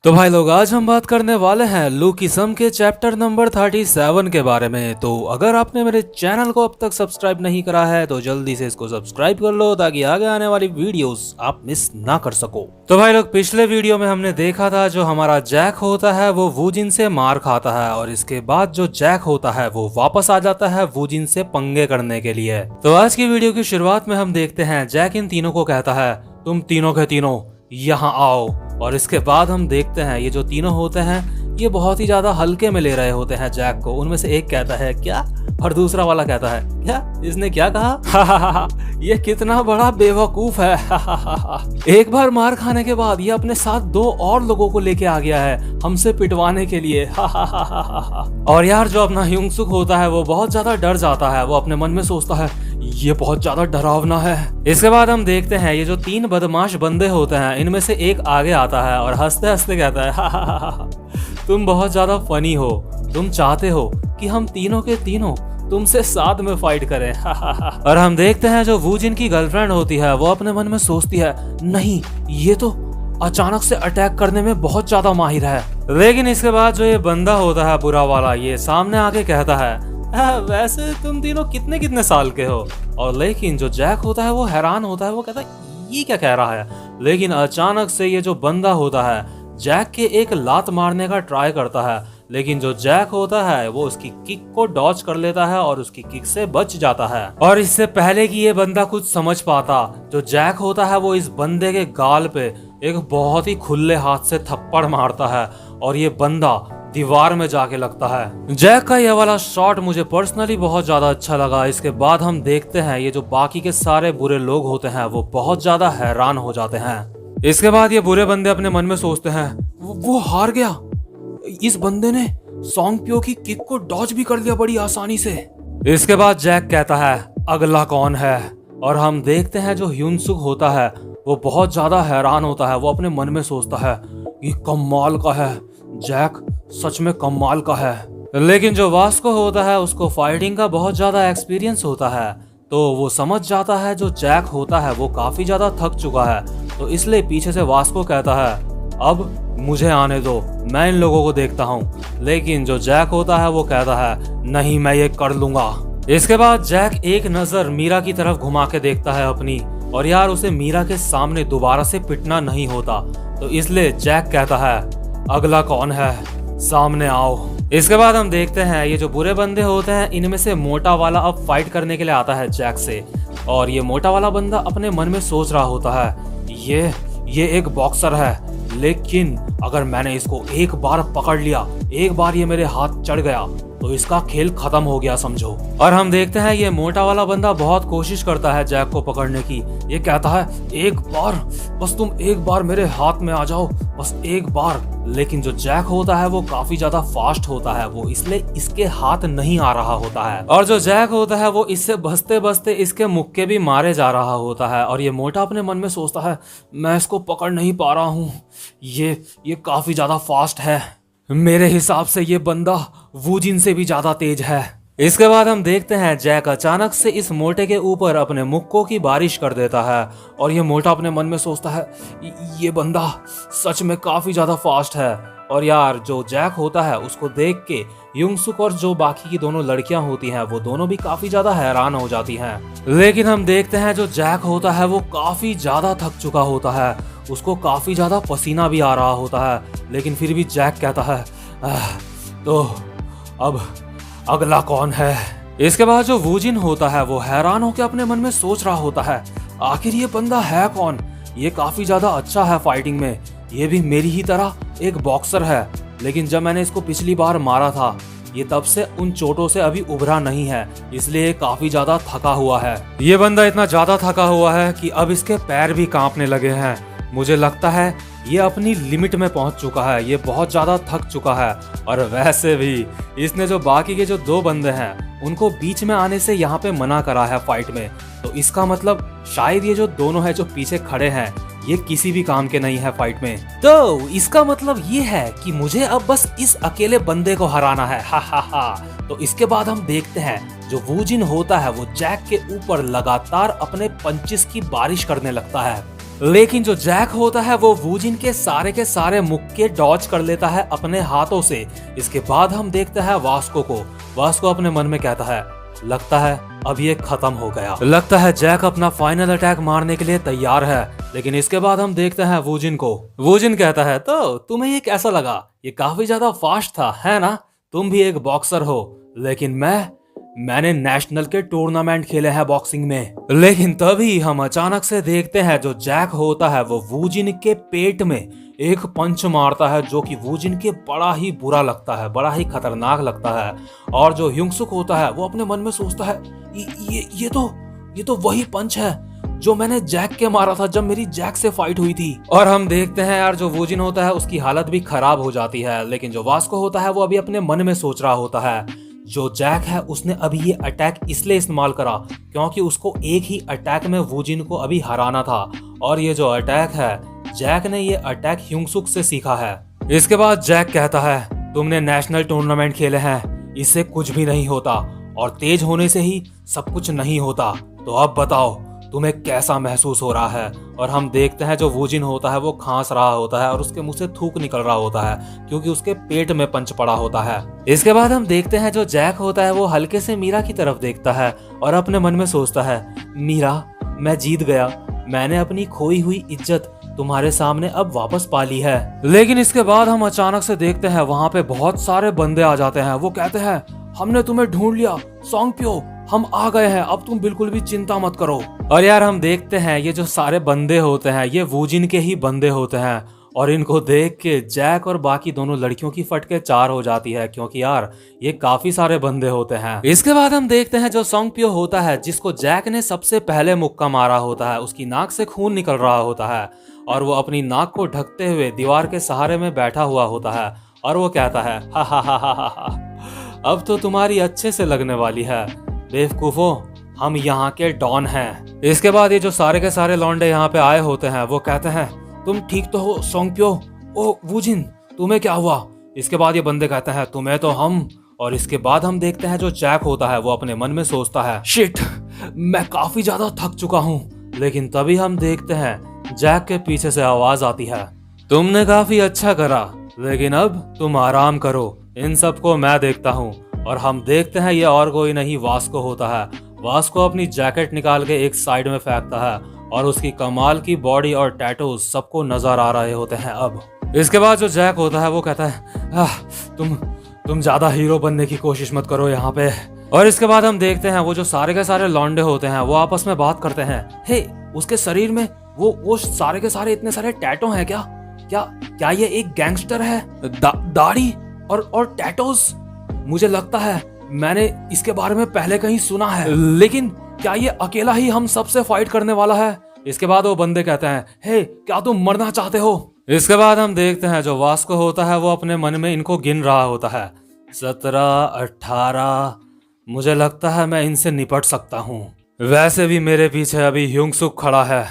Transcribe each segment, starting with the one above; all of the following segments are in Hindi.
तो भाई लोग, आज हम बात करने वाले हैं लुकिज्म के चैप्टर नंबर 37 के बारे में। तो अगर आपने मेरे चैनल को अब तक सब्सक्राइब नहीं करा है तो जल्दी से इसको सब्सक्राइब कर लो ताकि आगे आने वाली वीडियोस आप मिस ना कर सको। तो भाई लोग, पिछले वीडियो में हमने देखा था जो हमारा जैक होता है वो वूजिन से मार खाता है और इसके बाद जो जैक होता है वो वापस आ जाता है वूजिन से पंगे करने के लिए। तो आज की वीडियो की शुरुआत में हम देखते हैं जैक इन तीनों को कहता है, तुम तीनों के तीनों यहाँ आओ। और इसके बाद हम देखते हैं ये जो तीनों होते हैं ये बहुत ही ज्यादा हल्के में ले रहे होते हैं जैक को। उनमें से एक कहता है क्या, और दूसरा वाला कहता है क्या, इसने क्या कहा? ये कितना बड़ा बेवकूफ है। एक बार मार खाने के बाद ये अपने साथ दो और लोगों को लेके आ गया है हमसे पिटवाने के लिए। और यार जो अपना युंगसुक होता है वो बहुत ज्यादा डर जाता है। वो अपने मन में सोचता है ये बहुत ज्यादा डरावना है। इसके बाद हम देखते हैं ये जो तीन बदमाश बंदे होते हैं इनमें से एक आगे आता है और हंसते हंसते कहता है तुम बहुत ज्यादा फनी हो, तुम चाहते हो कि हम तीनों के तीनों तुमसे साथ में फाइट करें। और हम देखते हैं जो वूजिन की गर्लफ्रेंड होती है वो अपने मन में सोचती है नहीं, ये तो अचानक से अटैक करने में बहुत ज्यादा माहिर है। लेकिन इसके बाद जो ये बंदा होता है बुरा वाला, ये सामने आके कहता है वैसे तुम तीनों कितने कितने साल के हो। और लेकिन जो जैक होता है वो हैरान होता है, वो कहता है ये क्या कह रहा है। लेकिन अचानक से ये जो बंदा होता है जैक के एक लात मारने का ट्राई करता है, लेकिन जो जैक होता है वो उसकी किक को डॉज कर लेता है और उसकी किक से बच जाता है। और इससे पहले कि ये बंदा कुछ समझ पाता, जो जैक होता है वो इस बंदे के गाल पे एक बहुत ही खुले हाथ से थप्पड़ मारता है और ये बंदा दीवार में जाके लगता है। जैक का ये वाला शॉट मुझे पर्सनली बहुत ज्यादा अच्छा लगा। इसके बाद हम देखते हैं ये जो बाकी के सारे बुरे लोग होते हैं वो बहुत ज्यादा हैरान हो जाते हैं। इसके बाद ये बुरे बंदे अपने मन में सोचते हैं वो हार गया, इस बंदे ने सोंगप्यो की किक को डॉज भी कर लिया बड़ी आसानी से। इसके बाद जैक कहता है अगला कौन है। और हम देखते हैं जो ह्यूनसुक होता है वो बहुत ज्यादा हैरान होता है। वो अपने मन में सोचता है ये कमाल का है, जैक सच में कमाल का है। लेकिन जो वास्को होता है उसको फाइटिंग का बहुत ज्यादा एक्सपीरियंस होता है, तो वो समझ जाता है जो जैक होता है वो काफी ज्यादा थक चुका है। तो इसलिए पीछे से वास्को कहता है अब मुझे आने दो, मैं इन लोगों को देखता हूँ। लेकिन जो जैक होता है वो कहता है नहीं, मैं ये कर लूंगा। इसके बाद जैक एक नजर मीरा की तरफ घुमा के देखता है अपनी, और यार उसे मीरा के सामने दोबारा से पिटना नहीं होता। तो इसलिए जैक कहता है अगला कौन है, सामने आओ। इसके बाद हम देखते हैं ये जो बुरे बंदे होते हैं इनमें से मोटा वाला अब फाइट करने के लिए आता है जैक से। और ये मोटा वाला बंदा अपने मन में सोच रहा होता है ये एक बॉक्सर है, लेकिन अगर मैंने इसको एक बार पकड़ लिया, एक बार ये मेरे हाथ चढ़ गया तो इसका खेल खत्म हो गया समझो। और हम देखते हैं ये मोटा वाला बंदा बहुत कोशिश करता है जैक को पकड़ने की। ये कहता है एक बार, बस तुम एक बार मेरे हाथ में आ जाओ, बस एक बार। लेकिन जो जैक होता है वो काफी ज्यादा फास्ट होता है, वो इसलिए इसके हाथ नहीं आ रहा होता है। और जो जैक होता है वो इससे बचते बचते इसके मुक्के भी मारे जा रहा होता है। और ये मोटा अपने मन में सोचता है मैं इसको पकड़ नहीं पा रहा हूँ, ये काफी ज्यादा फास्ट है, मेरे हिसाब से ये बंदा वूजिन से भी ज्यादा तेज है। इसके बाद हम देखते हैं जैक अचानक से इस मोटे के ऊपर अपने मुक्कों की बारिश कर देता है। और ये मोटा अपने मन में सोचता है ये बंदा सच में काफी ज्यादा फास्ट है। और यार जो जैक होता है उसको देख के युंगसुक और जो बाकी की दोनों लड़कियां होती हैं वो दोनों भी काफी ज्यादा हैरान हो जाती हैं। लेकिन हम देखते हैं जो जैक होता है वो काफी ज्यादा थक चुका होता है, उसको काफी ज्यादा पसीना भी आ रहा होता है। लेकिन फिर भी जैक कहता है तो अब अगला कौन है। इसके बाद जो वूजिन होता है वो हैरान होकर अपने मन में सोच रहा होता है आखिर ये बंदा है कौन, ये काफी ज्यादा अच्छा है फाइटिंग में, ये भी मेरी ही तरह एक बॉक्सर है। लेकिन जब मैंने इसको पिछली बार मारा था ये तब से उन चोटों से अभी उभरा नहीं है, इसलिए काफी ज्यादा थका हुआ है। ये बंदा इतना ज्यादा थका हुआ है कि अब इसके पैर भी कांपने लगे हैं। मुझे लगता है ये अपनी लिमिट में पहुंच चुका है, ये बहुत ज्यादा थक चुका है। और वैसे भी इसने जो बाकी के जो दो बंदे हैं उनको बीच में आने से यहाँ पे मना करा है फाइट में। तो इसका मतलब शायद ये जो दोनों है जो पीछे खड़े हैं ये किसी भी काम के नहीं है फाइट में। तो इसका मतलब ये है कि मुझे अब बस इस अकेले बंदे को हराना है। हा हा हा। तो इसके बाद हम देखते हैं जो वूजिन होता है वो जैक के ऊपर लगातार अपने पंचेस की बारिश करने लगता है। लेकिन जो जैक होता है वो वूजिन के सारे मुक्के डॉज कर लेता है अपने हाथों से। इसके बाद हम देखते हैं वास्को को। वास्को अपने मन में कहता है, लगता है अब ये खत्म हो गया। लगता है जैक अपना फाइनल अटैक मारने के लिए तैयार है। लेकिन इसके बाद हम देखते हैं वूजिन को। वूजिन कहता है, तो तुम्हें ये कैसा लगा? ये काफी ज्यादा फास्ट था, है ना? तुम भी एक बॉक्सर हो, लेकिन मैंने नेशनल के टूर्नामेंट खेले हैं बॉक्सिंग में। लेकिन तभी हम अचानक से देखते हैं जो जैक होता है वो वूजिन के पेट में एक पंच मारता है, जो कि वूजिन के बड़ा ही बुरा लगता है, बड़ा ही खतरनाक लगता है। और जो ह्यूंगसुक होता है वो अपने मन में सोचता है, ये तो वही पंच है जो मैंने जैक के मारा था जब मेरी जैक से फाइट हुई थी। और हम देखते हैं यार जो वूजिन होता है उसकी हालत भी खराब हो जाती है। लेकिन जो वास्को होता है वो अभी अपने मन में सोच रहा होता है, जो जैक है उसने अभी ये अटैक इसलिए इस्तेमाल करा क्योंकि उसको एक ही अटैक में वूजिन को अभी हराना था। और ये जो अटैक है, जैक ने ये अटैक ह्यूंगसुक से सीखा है। इसके बाद जैक कहता है, तुमने नेशनल टूर्नामेंट खेले हैं, इससे कुछ भी नहीं होता और तेज होने से ही सब कुछ नहीं होता। तो अब बताओ तुम्हें कैसा महसूस हो रहा है? और हम देखते हैं जो वूजिन होता है वो खांस रहा होता है और उसके मुंह से थूक निकल रहा होता है क्योंकि उसके पेट में पंच पड़ा होता है। इसके बाद हम देखते हैं जो जैक होता है वो हल्के से मीरा की तरफ देखता है और अपने मन में सोचता है, मीरा मैं जीत गया, मैंने अपनी खोई हुई इज्जत तुम्हारे सामने अब वापस पा ली है। लेकिन इसके बाद हम अचानक से देखते हैं वहां पे बहुत सारे बंदे आ जाते हैं। वो कहते हैं, हमने तुम्हें ढूंढ लिया सोंगप्यो, हम आ गए हैं, अब तुम बिल्कुल भी चिंता मत करो। और यार हम देखते हैं ये जो सारे बंदे होते हैं ये वूजिन के ही बंदे होते हैं। और इनको देख के जैक और बाकी दोनों लड़कियों की फटके चार हो जाती है क्योंकि यार ये काफी सारे बंदे होते हैं। इसके बाद हम देखते हैं जो सोंगप्यो होता है जिसको जैक ने सबसे पहले मुक्का मारा होता है, उसकी नाक से खून निकल रहा होता है और वो अपनी नाक को ढकते हुए दीवार के सहारे में बैठा हुआ होता है और वो कहता है, हा हा हा हा हा, अब तो तुम्हारी अच्छे से लगने वाली है बेवकूफो, हम यहाँ के डॉन हैं। इसके बाद ये जो सारे के सारे लौंडे यहाँ पे आए होते हैं वो कहते हैं, तुम ठीक तो हो सोंगप्यो? ओ वूजिन तुम्हें क्या हुआ? इसके बाद ये बंदे कहते हैं, तुम्हें तो हम। और इसके बाद हम देखते हैं जो जैक होता है वो अपने मन में सोचता है, शिट मैं काफी ज्यादा थक चुका हूँ। लेकिन तभी हम देखते हैं जैक के पीछे से आवाज आती है, तुमने काफी अच्छा करा, लेकिन अब तुम आराम करो, इन सबको मैं देखता हूँ। और हम देखते हैं ये और कोई नहीं वास्को होता है। वास्को अपनी जैकेट निकाल के एक साइड में फेंकता है और उसकी कमाल की बॉडी और टैटूज सबको नजर आ रहे होते हैं अब। इसके बाद जो जैक होता है वो कहता है, तुम ज्यादा हीरो बनने की कोशिश मत करो यहाँ पे। और इसके बाद हम देखते हैं वो जो सारे के सारे लौंडे होते हैं वो आपस में बात करते हैं, हे उसके शरीर में वो सारे के सारे इतने सारे टैटू हैं क्या ये एक गैंगस्टर है? दाढ़ी और टैटूज, मुझे लगता है मैंने इसके बारे में पहले कहीं सुना है, लेकिन क्या ये अकेला ही हम सबसे फाइट करने वाला है? इसके बाद वो बंदे कहते हैं, हे क्या तुम मरना चाहते हो? इसके बाद हम देखते हैं जो वास्को होता है वो अपने मन में इनको गिन रहा होता है, 17, 18, मुझे लगता है मैं इनसे निपट सकता हूँ। वैसे भी मेरे पीछे अभी ह्यूंगसुक खड़ा है,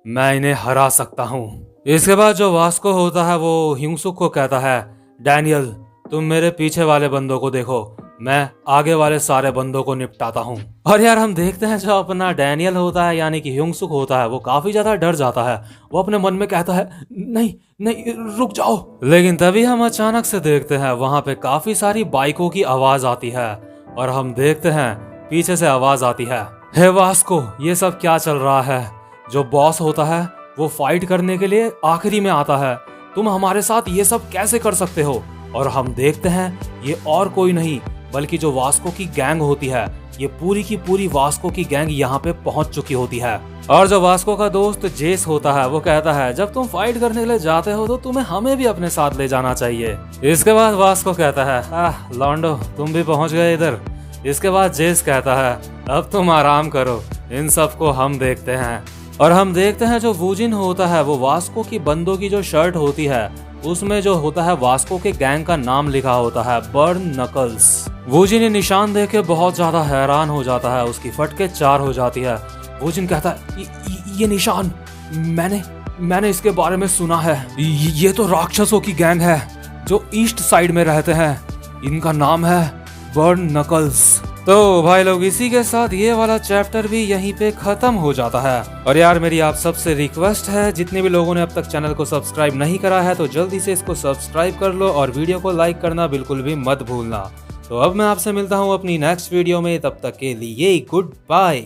मैं इन्हें हरा सकता हूँ। इसके बाद जो वास्को होता है वो ह्यूंगसुक को कहता है, डैनियल तुम मेरे पीछे वाले बंदों को देखो, मैं आगे वाले सारे बंदों को निपटाता हूँ। और यार हम देखते हैं जो अपना डैनियल होता है यानी कि ह्यूंगसुक होता है वो काफी ज्यादा डर जाता है। वो अपने मन में कहता है, नहीं रुक जाओ। लेकिन तभी हम अचानक से देखते हैं वहां पे काफी सारी बाइकों की आवाज आती है और हम देखते हैं पीछे से आवाज आती है, हे वास्को ये सब क्या चल रहा है? जो बॉस होता है वो फाइट करने के लिए आखिरी में आता है, तुम हमारे साथ ये सब कैसे कर सकते हो? और हम देखते हैं ये और कोई नहीं बल्कि जो वास्को की गैंग होती है, ये पूरी की पूरी वास्को की गैंग यहाँ पे पहुंच चुकी होती है। और जो वास्को का दोस्त जेस होता है वो कहता है, जब तुम फाइट करने के लिए जाते हो तो तुम्हें हमें भी अपने साथ ले जाना चाहिए। इसके बाद वास्को कहता है, लॉन्डो तुम भी पहुंच गए इधर। इसके बाद जेस कहता है, अब तुम आराम करो, इन सबको हम देखते हैं। और हम देखते हैं जो वूजिन होता है वो वास्को की बंदों की जो शर्ट होती है उसमें जो होता है वास्को के गैंग का नाम लिखा होता है, बर्न नकल्स। वूजिन ये निशान देख के बहुत ज्यादा हैरान हो जाता है, उसकी फटके चार हो जाती है। वूजिन कहता है, ये निशान मैंने इसके बारे में सुना है, ये तो राक्षसों की गैंग है जो ईस्ट साइड में रहते हैं, इनका नाम है बर्न नकल्स। तो भाई लोग इसी के साथ ये वाला चैप्टर भी यहीं पे खत्म हो जाता है। और यार मेरी आप सबसे रिक्वेस्ट है, जितने भी लोगों ने अब तक चैनल को सब्सक्राइब नहीं करा है तो जल्दी से इसको सब्सक्राइब कर लो और वीडियो को लाइक करना बिल्कुल भी मत भूलना। तो अब मैं आपसे मिलता हूँ अपनी नेक्स्ट वीडियो में, तब तक के लिए गुड बाय।